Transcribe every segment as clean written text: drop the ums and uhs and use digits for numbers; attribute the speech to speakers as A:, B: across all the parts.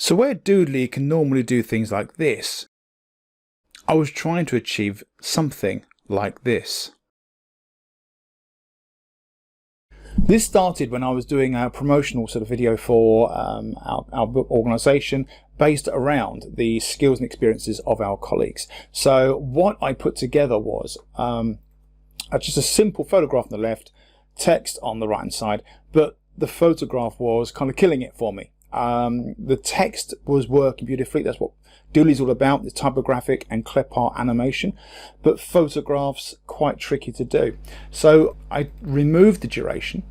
A: So where Doodly can normally do things like this, I was trying to achieve something like this. This started when I was doing a promotional sort of video for our book organisation based around the skills and experiences of our colleagues. So what I put together was just a simple photograph on the left, text on the right hand side, but the photograph was kind of killing it for me. The text was working beautifully. That's what Doodly's all about, the typographic and clip art animation, but photographs quite tricky to do. So I removed the duration.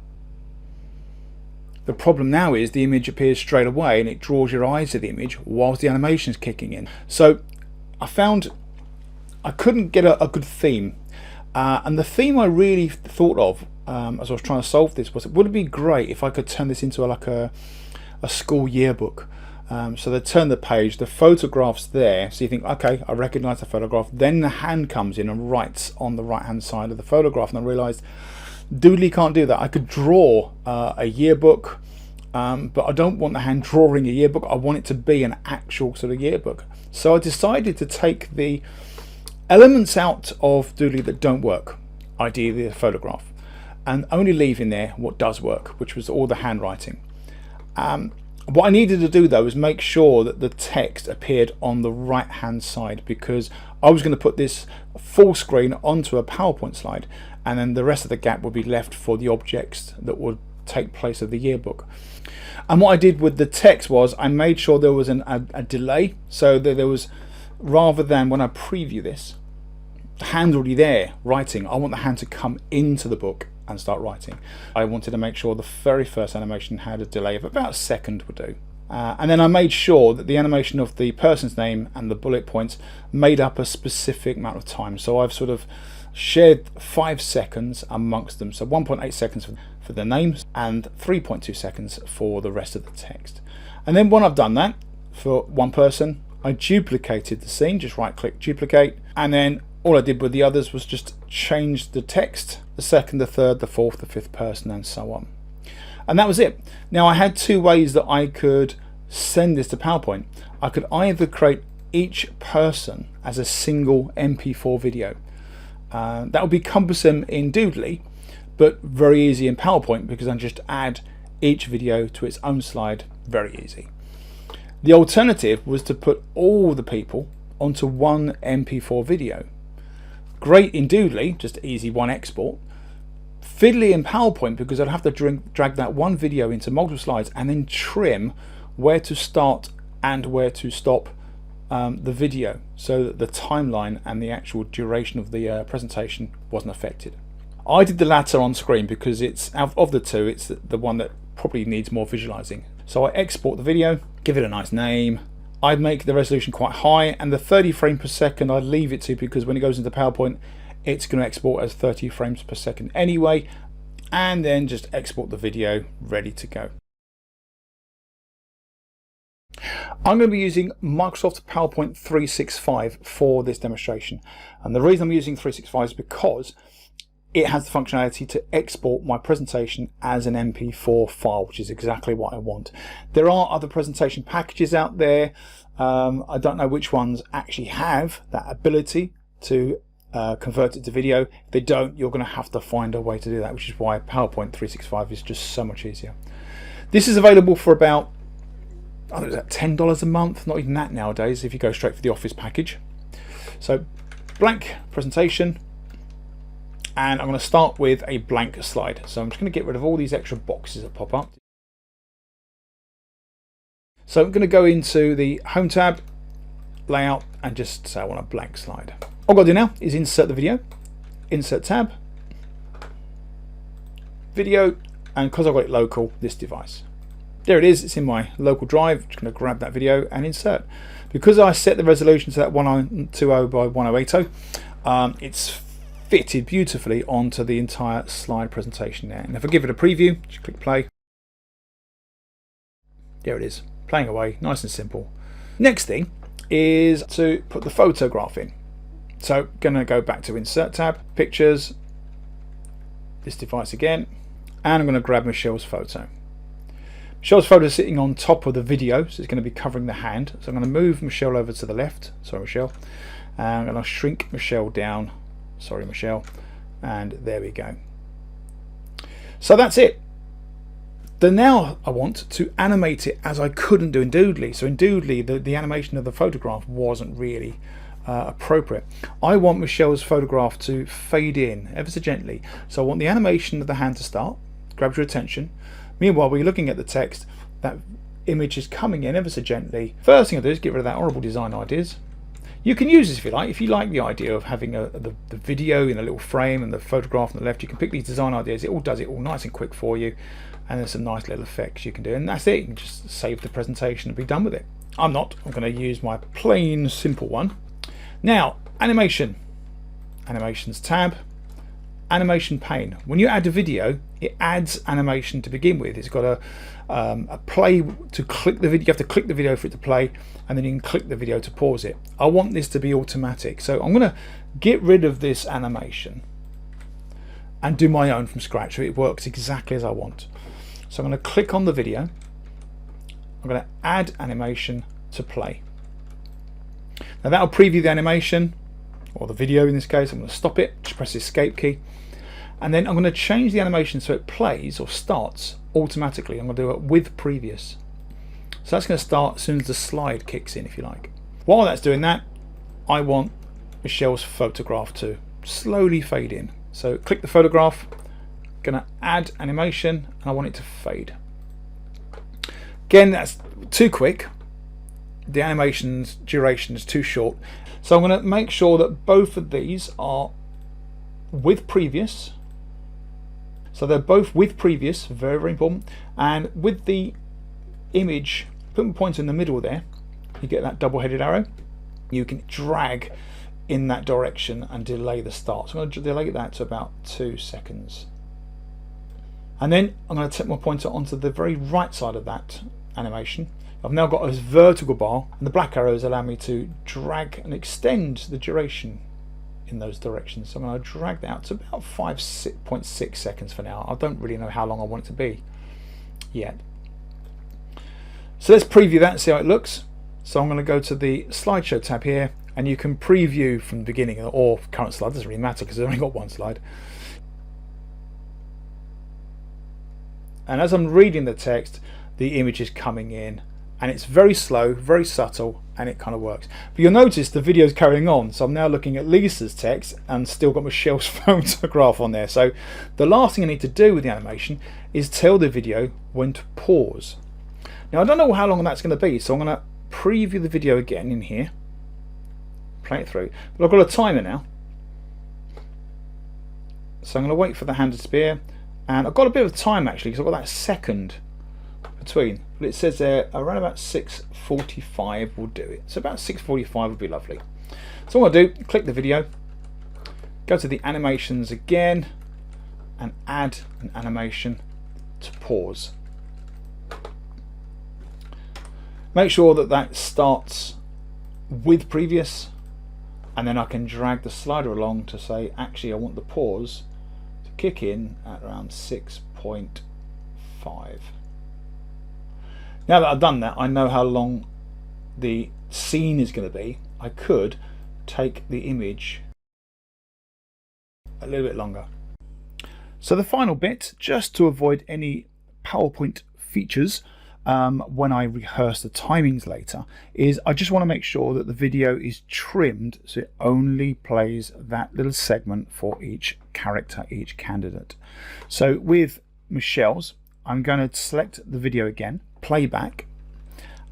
A: The problem now is the image appears straight away and it draws your eyes to the image whilst the animation is kicking in. So I found I couldn't get a good theme, and the theme I really thought of as I was trying to solve this was, would it be great if I could turn this into like a school yearbook. So they turn the page, the photograph's there, so you think, okay, I recognise the photograph, then the hand comes in and writes on the right hand side of the photograph, and I realised Doodly can't do that. I could draw a yearbook, but I don't want the hand drawing a yearbook. I want it to be an actual sort of yearbook. So I decided to take the elements out of Doodly that don't work, ideally the photograph, and only leave in there what does work, which was all the handwriting. What I needed to do though was make sure that the text appeared on the right hand side, because I was going to put this full screen onto a PowerPoint slide, and then the rest of the gap would be left for the objects that would take place of the yearbook. And what I did with the text was I made sure there was a delay, so that there was, rather than when I preview this, the hand's already there writing, I want the hand to come into the book and start writing. I wanted to make sure the very first animation had a delay of about a second would do. And then I made sure that the animation of the person's name and the bullet points made up a specific amount of time. So I've sort of shared 5 seconds amongst them. So 1.8 seconds for the names and 3.2 seconds for the rest of the text. And then when I've done that for one person, I duplicated the scene, just right click, duplicate, and then all I did with the others was just change the text, the second, the third, the fourth, the fifth person, and so on. And that was it. Now I had two ways that I could send this to PowerPoint. I could either create each person as a single MP4 video. That would be cumbersome in Doodly, but very easy in PowerPoint, because I can just add each video to its own slide, very easy. The alternative was to put all the people onto one MP4 video. Great in Doodly, just easy one export. Fiddly in PowerPoint, because I'd have to drag that one video into multiple slides and then trim where to start and where to stop the video, so that the timeline and the actual duration of the presentation wasn't affected. I did the latter on screen because it's, of the two, it's the one that probably needs more visualizing. So I export the video, give it a nice name. I'd make the resolution quite high, and the 30 frames per second I'd leave it to, because when it goes into PowerPoint it's going to export as 30 frames per second anyway, and then just export the video ready to go. I'm going to be using Microsoft PowerPoint 365 for this demonstration, and the reason I'm using 365 is because it has the functionality to export my presentation as an MP4 file, which is exactly what I want. There are other presentation packages out there. I don't know which ones actually have that ability to convert it to video. If they don't, you're going to have to find a way to do that, which is why PowerPoint 365 is just so much easier. This is available for about, I don't know, $10 a month, not even that nowadays if you go straight for the Office package. So blank presentation, and I'm going to start with a blank slide. So I'm just going to get rid of all these extra boxes that pop up. So I'm going to go into the Home tab, Layout, and just say I want a blank slide. All I've got to do now is insert the video, Insert tab, Video, and because I've got it local, this device. There it is, it's in my local drive. I'm just going to grab that video and insert. Because I set the resolution to that 1020 by 1080, it's fitted beautifully onto the entire slide presentation there. And if I give it a preview, just click play. There it is, playing away, nice and simple. Next thing is to put the photograph in. So going to go back to Insert tab, Pictures, this device again, and I'm going to grab Michelle's photo. Michelle's photo is sitting on top of the video, so it's going to be covering the hand. So I'm going to move Michelle over to the left. Sorry, Michelle. And I'm going to shrink Michelle down. Sorry, Michelle. And there we go. So that's it. Then now I want to animate it as I couldn't do in Doodly. So in Doodly, the animation of the photograph wasn't really appropriate. I want Michelle's photograph to fade in ever so gently. So I want the animation of the hand to start, grabs your attention. Meanwhile, we're looking at the text, that image is coming in ever so gently. First thing I do is get rid of that horrible design ideas. You can use this if you like. If you like the idea of having the video in a little frame and the photograph on the left, you can pick these design ideas. It all does it all nice and quick for you. And there's some nice little effects you can do. And that's it. You can just save the presentation and be done with it. I'm not. I'm going to use my plain simple one. Now, animation. Animations tab. Animation pane. When you add a video, it adds animation to begin with. It's got a play to click the video. You have to click the video for it to play, and then you can click the video to pause it. I want this to be automatic, so I'm going to get rid of this animation and do my own from scratch so it works exactly as I want. So I'm going to click on the video. I'm going to add animation to play. Now that'll preview the animation, or the video in this case. I'm going to stop it, just press the escape key. And then I'm going to change the animation so it plays or starts automatically. I'm going to do it with previous. So that's going to start as soon as the slide kicks in, if you like. While that's doing that, I want Michelle's photograph to slowly fade in. So click the photograph, going to add animation, and I want it to fade. Again, that's too quick. The animation's duration is too short. So I'm going to make sure that both of these are with previous. So they're both with previous, very, very important. And with the image, put my pointer in the middle there, you get that double-headed arrow. You can drag in that direction and delay the start. So I'm going to delay that to about 2 seconds. And then I'm going to take my pointer onto the very right side of that animation. I've now got a vertical bar, and the black arrows allow me to drag and extend the duration in those directions. So I'm going to drag that out to about 5.6 seconds for now. I don't really know how long I want it to be yet. So let's preview that and see how it looks. So I'm going to go to the slideshow tab here, and you can preview from the beginning or current slide. It doesn't really matter because I've only got one slide. And as I'm reading the text, the image is coming in, and it's very slow, very subtle, and it kind of works. But you'll notice the video is carrying on. So I'm now looking at Lisa's text and still got Michelle's photograph on there. So the last thing I need to do with the animation is tell the video when to pause. Now I don't know how long that's going to be, so I'm going to preview the video again in here, play it through. But I've got a timer now. So I'm going to wait for the hand to disappear. And I've got a bit of time actually, because I've got that second between, but it says there around about 6:45 will do it. So about 6:45 would be lovely. So what I'll do, click the video, go to the animations again, and add an animation to pause. Make sure that that starts with previous, and then I can drag the slider along to say actually I want the pause to kick in at around 6.5. Now that I've done that, I know how long the scene is going to be. I could take the image a little bit longer. So the final bit, just to avoid any PowerPoint features when I rehearse the timings later, is I just want to make sure that the video is trimmed so it only plays that little segment for each character, each candidate. So with Michelle's, I'm going to select the video again, playback,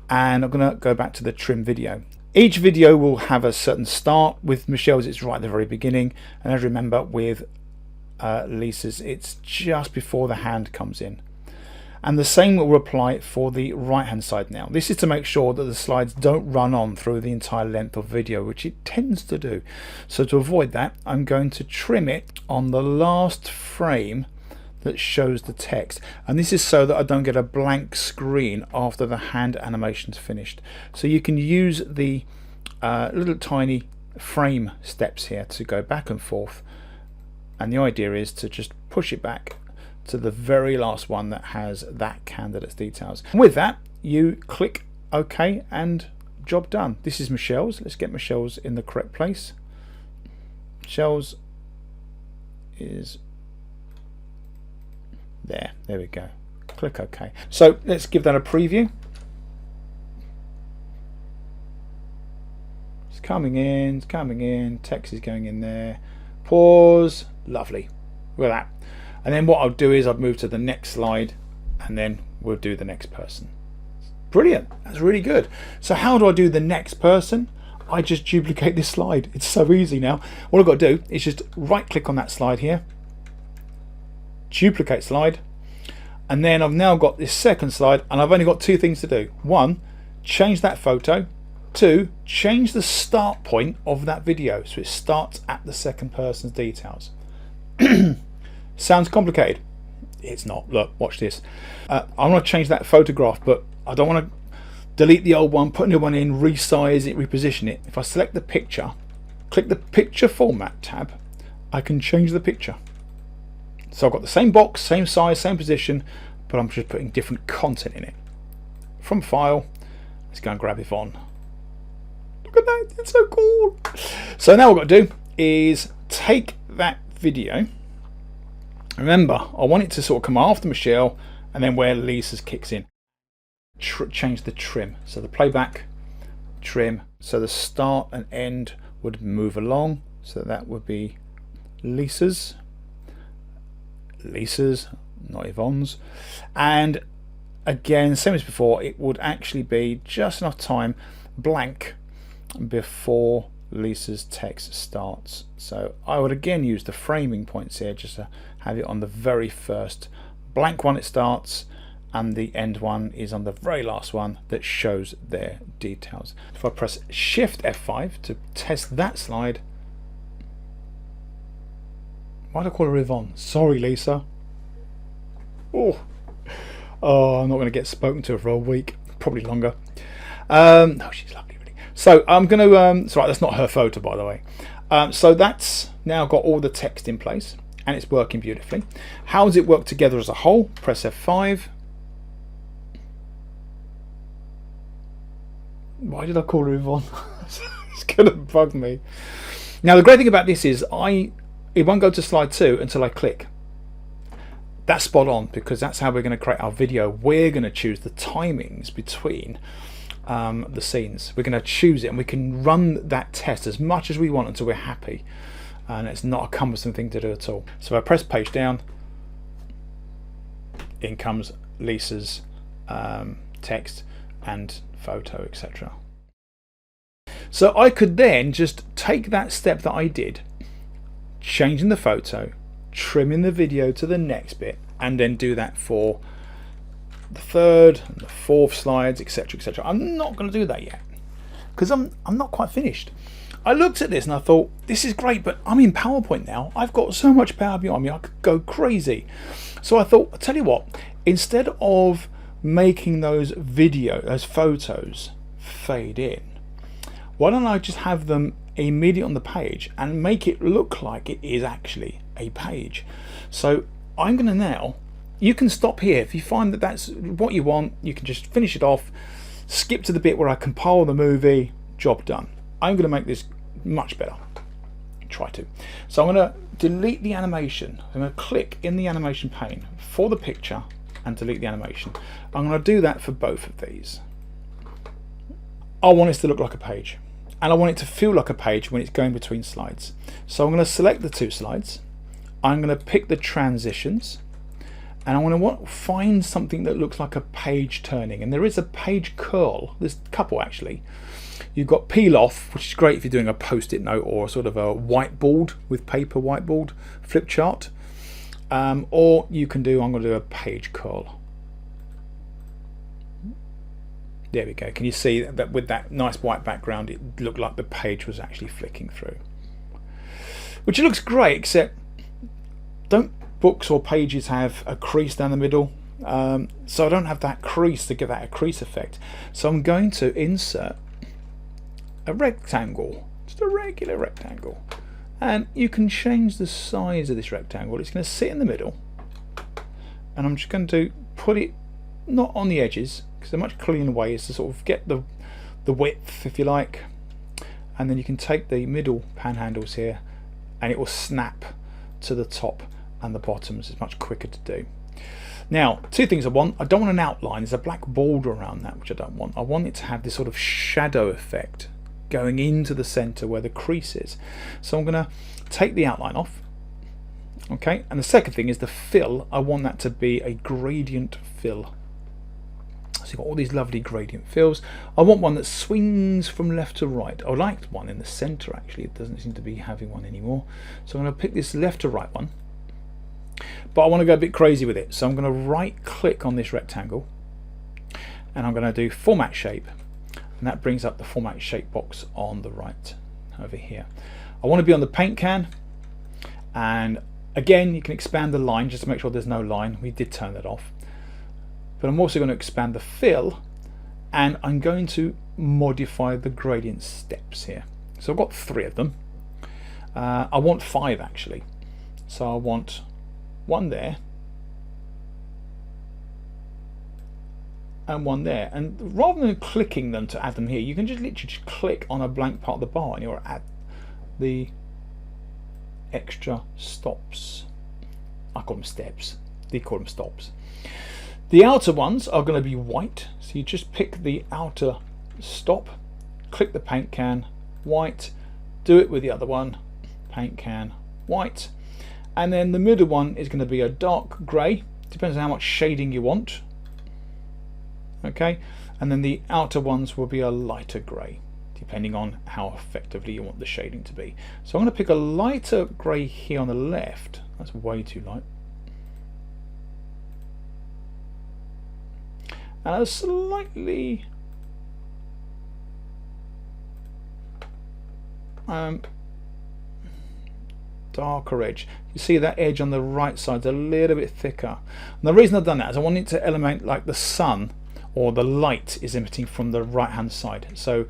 A: and I'm going to go back to the trim video. Each video will have a certain start. With Michelle's it's right at the very beginning, and as you remember with Lisa's it's just before the hand comes in. And the same will apply for the right hand side now. This is to make sure that the slides don't run on through the entire length of video, which it tends to do. So to avoid that, I'm going to trim it on the last frame that shows the text, and this is so that I don't get a blank screen after the hand animation is finished. So you can use the little tiny frame steps here to go back and forth, and the idea is to just push it back to the very last one that has that candidate's details. With that, you click OK and job done. This is Michelle's. Let's get Michelle's in the correct place. Michelle's is there. There we go. Click OK. So let's give that a preview. It's coming in, text is going in there. Pause. Lovely. Look at that. And then what I'll do is I'll move to the next slide and then we'll do the next person. Brilliant. That's really good. So how do I do the next person? I just duplicate this slide. It's so easy now. All I've got to do is just right click on that slide here, duplicate slide, and then I've now got this second slide and I've only got two things to do. One, change that photo. Two, change the start point of that video so it starts at the second person's details. Sounds complicated. It's not. Look, watch this. I'm going to change that photograph, but I don't want to delete the old one, put a new one in, resize it, reposition it. If I select the picture, click the picture format tab, I can change the picture. So I've got the same box, same size, same position, but I'm just putting different content in it. From file, let's go and grab Yvonne. Look at that, it's so cool. So now what I've got to do is take that video. Remember, I want it to sort of come after Michelle and then where Lisa's kicks in. Change the trim. So the playback, trim. So the start and end would move along. So that would be Lisa's, not Yvonne's. And again, same as before, it would actually be just enough time blank before Lisa's text starts. So I would again use the framing points here just to have it on the very first blank one it starts, and the end one is on the very last one that shows their details. If I press Shift F5 to test that slide, why do I call her Yvonne? Sorry, Lisa. Oh, I'm not going to get spoken to for a week, probably longer. No, she's lovely, really. So I'm going to, sorry, that's not her photo, by the way. So that's now got all the text in place and it's working beautifully. How does it work together as a whole? Press F5. Why did I call her Yvonne? It's going to bug me. Now the great thing about this is it won't go to slide 2 until I click. That's spot on, because that's how we're going to create our video. We're going to choose the timings between the scenes. We're going to choose it and we can run that test as much as we want until we're happy, and it's not a cumbersome thing to do at all. So if I press page down, in comes Lisa's text and photo, etc. So I could then just take that step that I did, changing the photo, trimming the video to the next bit, and then do that for the third and the fourth slides, etc, etc. I'm not going to do that yet because I'm not quite finished. I looked at this and I thought, this is great, but I'm in PowerPoint now. I've got so much power behind me, I could go crazy. So I thought, I'll tell you what, instead of making those photos fade in, why don't I just have them immediately on the page and make it look like it is actually a page. So I'm going to now, you can stop here if you find that that's what you want. You can just finish it off, skip to the bit where I compile the movie, job done. I'm going to make this much better. Try to. So I'm going to delete the animation. I'm going to click in the animation pane for the picture and delete the animation. I'm going to do that for both of these. I want it to look like a page, and I want it to feel like a page when it's going between slides. So I'm going to select the two slides. I'm going to pick the transitions, and I want to find something that looks like a page turning, and there is a page curl. There's a couple actually. You've got peel off, which is great if you're doing a post-it note or sort of a whiteboard with paper whiteboard flip chart, or you can do, I'm going to do a page curl. There we go. Can you see that with that nice white background it looked like the page was actually flicking through, which looks great, except don't books or pages have a crease down the middle? So I don't have that crease to give that a crease effect. So I'm going to insert a rectangle, just a regular rectangle, and you can change the size of this rectangle. It's going to sit in the middle, and I'm just going to put it not on the edges, because a much cleaner way is to sort of get the width, if you like, and then you can take the middle panhandles here and it will snap to the top and the bottoms. It's much quicker to do. Now, two things I want. I don't want an outline. There's a black border around that, which I don't want. I want it to have this sort of shadow effect going into the center where the crease is. So I'm going to take the outline off. Okay, and the second thing is the fill. I want that to be a gradient fill. So you've got all these lovely gradient fills. I want one that swings from left to right. I liked one in the center actually. It doesn't seem to be having one anymore. So I'm going to pick this left to right one. But I want to go a bit crazy with it. So I'm going to right click on this rectangle and I'm going to do format shape. And that brings up the format shape box on the right over here. I want to be on the paint can, and again you can expand the line just to make sure there's no line. We did turn that off. But I'm also going to expand the fill, and I'm going to modify the gradient steps here. So I've got 3 of them. I want 5 actually. So I want one there and one there, and rather than clicking them to add them here, you can just literally just click on a blank part of the bar and you'll add the extra stops. I call them steps, they call them stops. The outer ones are going to be white, so you just pick the outer stop, click the paint can, white, do it with the other one, paint can, white, and then the middle one is going to be a dark grey, depends on how much shading you want. Okay, and then the outer ones will be a lighter grey, depending on how effectively you want the shading to be. So I'm going to pick a lighter grey here on the left. That's way too light. And a slightly darker edge. You see that edge on the right side is a little bit thicker. And the reason I've done that is I want it to emanate like the sun, or the light is emitting from the right hand side. So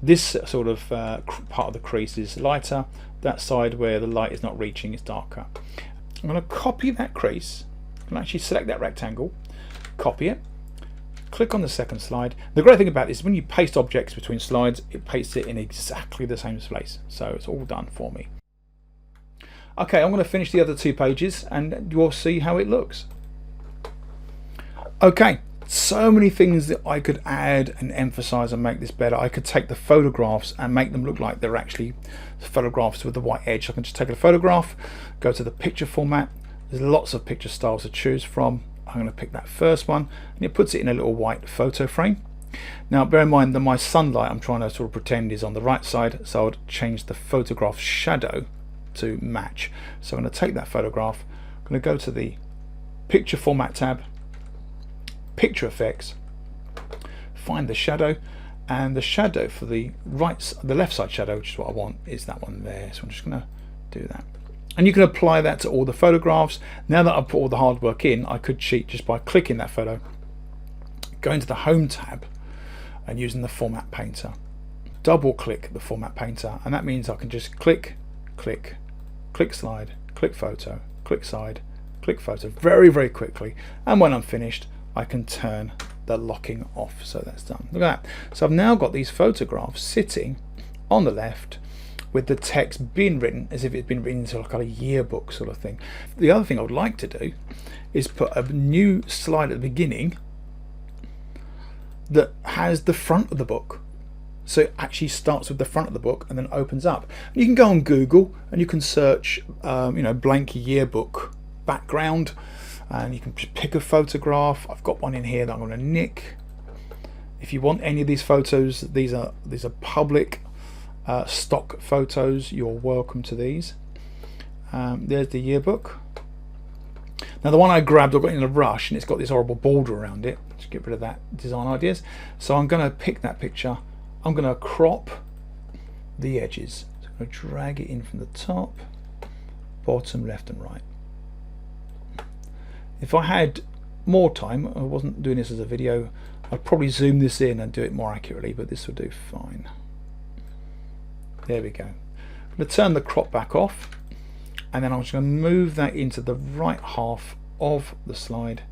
A: this sort of part of the crease is lighter, that side where the light is not reaching is darker. I'm going to copy that crease and actually select that rectangle, copy it, click on the second slide. The great thing about this is when you paste objects between slides, it pastes it in exactly the same place, so it's all done for me. Okay, I'm going to finish the other 2 pages and you'll see how it looks. Okay, so many things that I could add and emphasize and make this better. I could take the photographs and make them look like they're actually photographs with the white edge. I can just take a photograph, go to the picture format. There's lots of picture styles to choose from. I'm going to pick that first one, and it puts it in a little white photo frame. Now bear in mind that my sunlight I'm trying to sort of pretend is on the right side, so I'll change the photograph shadow to match. So I'm going to take that photograph, I'm going to go to the picture format tab, picture effects, find the shadow, and the shadow for the left side shadow, which is what I want, is that one there. So I'm just going to do that, and you can apply that to all the photographs. Now that I've put all the hard work in, I could cheat just by clicking that photo, go into the home tab and using the format painter, double click the format painter, and that means I can just click, click, click slide, click photo, click side, click photo very, very quickly, and when I'm finished I can turn the locking off. So that's done. Look at that. So I've now got these photographs sitting on the left with the text being written as if it's been written into like a yearbook sort of thing. The other thing I would like to do is put a new slide at the beginning that has the front of the book. So it actually starts with the front of the book and then opens up. And you can go on Google and you can search blank yearbook background, and you can just pick a photograph. I've got one in here that I'm going to nick. If you want any of these photos, these are public stock photos. You're welcome to these. There's the yearbook. Now the one I grabbed, I got in a rush, and it's got this horrible border around it. Let's get rid of that design ideas. So I'm going to pick that picture. I'm going to crop the edges. So I'm going to drag it in from the top, bottom, left and right. If I had more time, I wasn't doing this as a video, I'd probably zoom this in and do it more accurately, but this will do fine. There we go. I'm going to turn the crop back off, and then I'm just going to move that into the right half of the slide,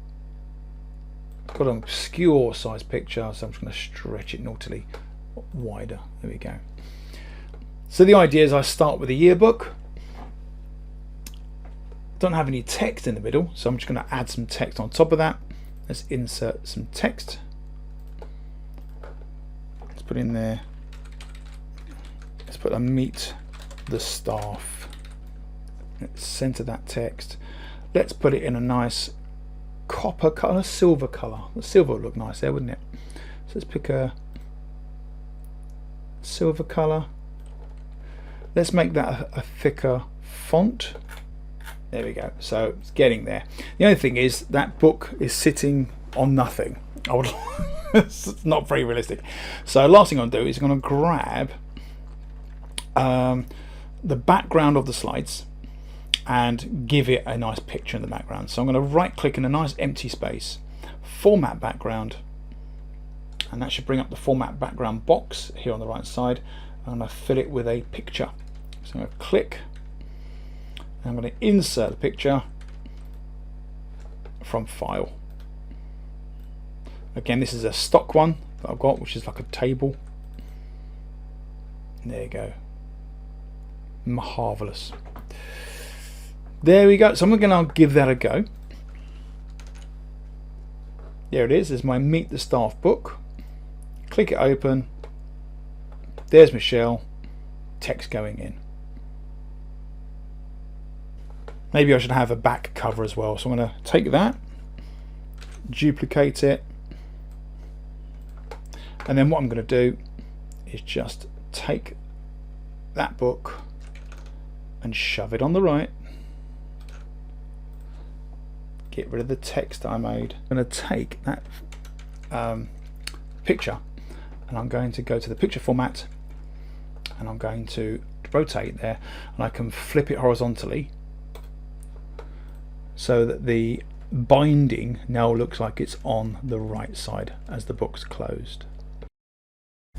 A: got an obscure size picture, so I'm just going to stretch it naughtily wider. There we go. So the idea is I start with a yearbook. Don't have any text in the middle, so I'm just going to add some text on top of that. Let's insert some text. Let's put in there. Let's put a meet the staff. Let's center that text. Let's put it in a nice copper color, silver color. The silver would look nice there, wouldn't it? So let's pick a silver color. Let's make that a thicker font. There we go. So it's getting there. The only thing is that book is sitting on nothing. It's not very realistic. So last thing I'm going to do is I'm going to grab the background of the slides and give it a nice picture in the background. So I'm going to right click in a nice empty space, format background, and that should bring up the format background box here on the right side. I'm going to fill it with a picture. So I'm going to click, and I'm going to insert the picture from file. Again, this is a stock one that I've got, which is like a table. There you go. Marvelous. There we go. So I'm going to give that a go. There it is. There's my Meet the Staff book. Click it open. There's Michelle. Text going in. Maybe I should have a back cover as well. So I'm going to take that, duplicate it, and then what I'm going to do is just take that book and shove it on the right. Get rid of the text I made. I'm going to take that picture, and I'm going to go to the picture format, and I'm going to rotate there, and I can flip it horizontally so that the binding now looks like it's on the right side as the book's closed.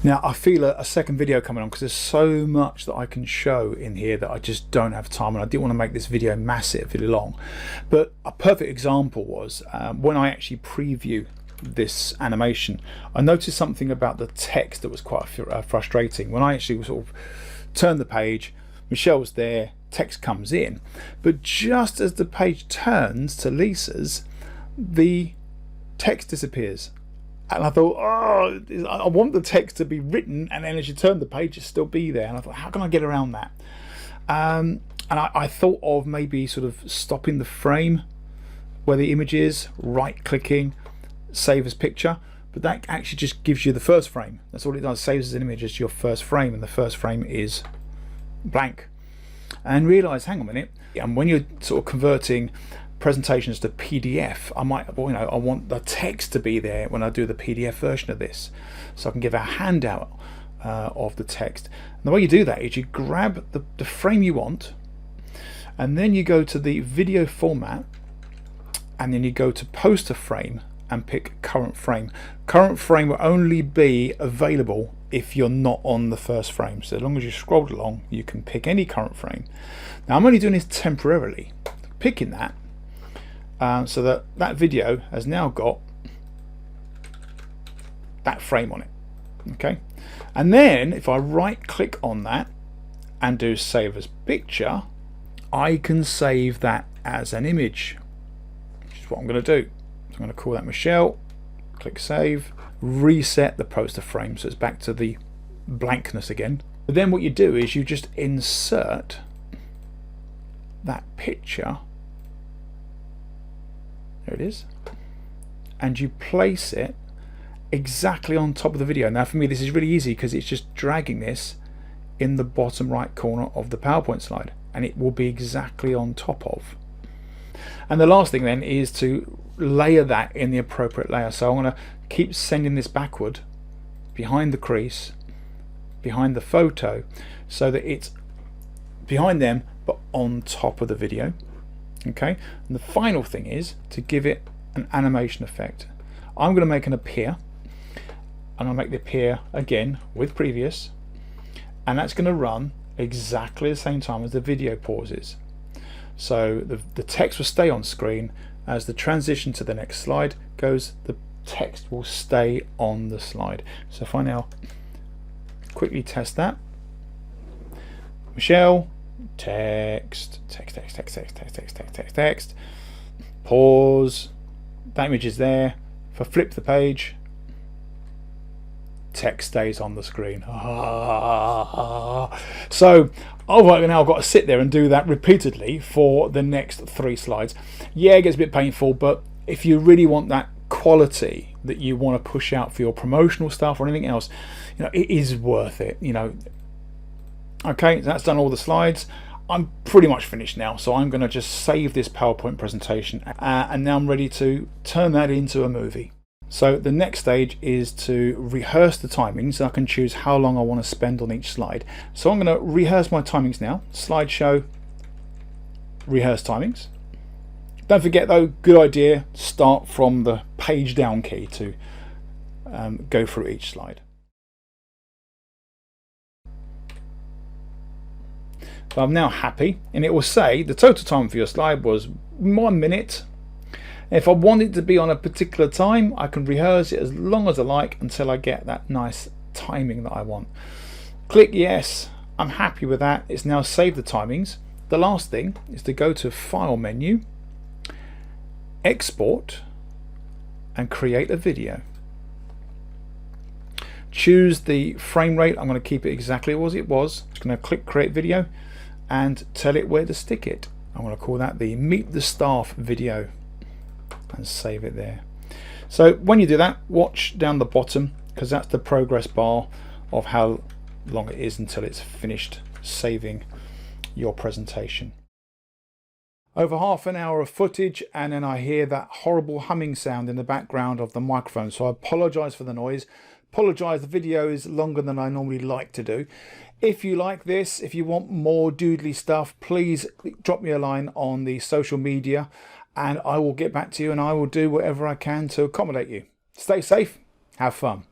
A: Now I feel a second video coming on because there's so much that I can show in here that I just don't have time, and I didn't want to make this video massively long. But a perfect example was when I actually preview this animation, I noticed something about the text that was quite frustrating. When I actually sort of turned the page, Michelle's there, text comes in, but just as the page turns to Lisa's, the text disappears. And I thought, oh, I want the text to be written, and then as you turn the page, it still be there. And I thought, how can I get around that? And I thought of maybe sort of stopping the frame where the image is, right-clicking, save as picture. But that actually just gives you the first frame. That's all it does. Saves as an image as your first frame, and the first frame is blank. And realise, hang on a minute. And when you're sort of converting presentations to PDF, I want the text to be there when I do the PDF version of this, so I can give a handout of the text. And the way you do that is you grab the frame you want, and then you go to the video format, and then you go to poster frame and pick current frame. Current frame will only be available if you're not on the first frame. So as long as you scrolled along, you can pick any current frame. Now I'm only doing this temporarily, picking that, so that video has now got that frame on it. Okay, and then if I right click on that and do save as picture, I can save that as an image, which is what I'm going to do. So I'm going to call that Michelle, click save, reset the poster frame so it's back to the blankness again. But then what you do is you just insert that picture, there it is, and you place it exactly on top of the video. Now for me this is really easy because it's just dragging this in the bottom right corner of the PowerPoint slide, and it will be exactly on top of. And the last thing then is to layer that in the appropriate layer. So I'm going to keep sending this backward behind the crease, behind the photo, so that it's behind them but on top of the video. Okay, and the final thing is to give it an animation effect. I'm going to make an appear, and I'll make the appear again with previous, and that's going to run exactly the same time as the video pauses. So the text will stay on screen as the transition to the next slide goes. The text will stay on the slide. So if I now quickly test that, Michelle, text, text, text, text, text, text, text, text, text, text, pause, that image is there. If I flip the page, text stays on the screen. So I've now got to sit there and do that repeatedly for the next 3 slides. Yeah, it gets a bit painful, but if you really want that quality that you want to push out for your promotional stuff or anything else, you know, it is worth it, you know. Okay, so that's done all the slides. I'm pretty much finished now, so I'm going to just save this PowerPoint presentation, and now I'm ready to turn that into a movie. So the next stage is to rehearse the timings, so I can choose how long I want to spend on each slide. So I'm going to rehearse my timings now. Slideshow, rehearse timings. Don't forget though, good idea, start from the page down key to go through each slide. So I'm now happy, and it will say the total time for your slide was 1 minute. If I want it to be on a particular time, I can rehearse it as long as I like until I get that nice timing that I want. Click yes, I'm happy with that. It's now saved the timings. The last thing is to go to File menu, Export, and create a video. Choose the frame rate. I'm going to keep it exactly as it was. Just going to click Create Video and tell it where to stick it. I'm going to call that the Meet the Staff video and save it there. So when you do that, watch down the bottom, because that's the progress bar of how long it is until it's finished saving your presentation. Over half an hour of footage, and then I hear that horrible humming sound in the background of the microphone, so I apologize for the noise. Apologize, the video is longer than I normally like to do. If you like this, if you want more Doodly stuff, please drop me a line on the social media and I will get back to you, and I will do whatever I can to accommodate you. Stay safe, have fun.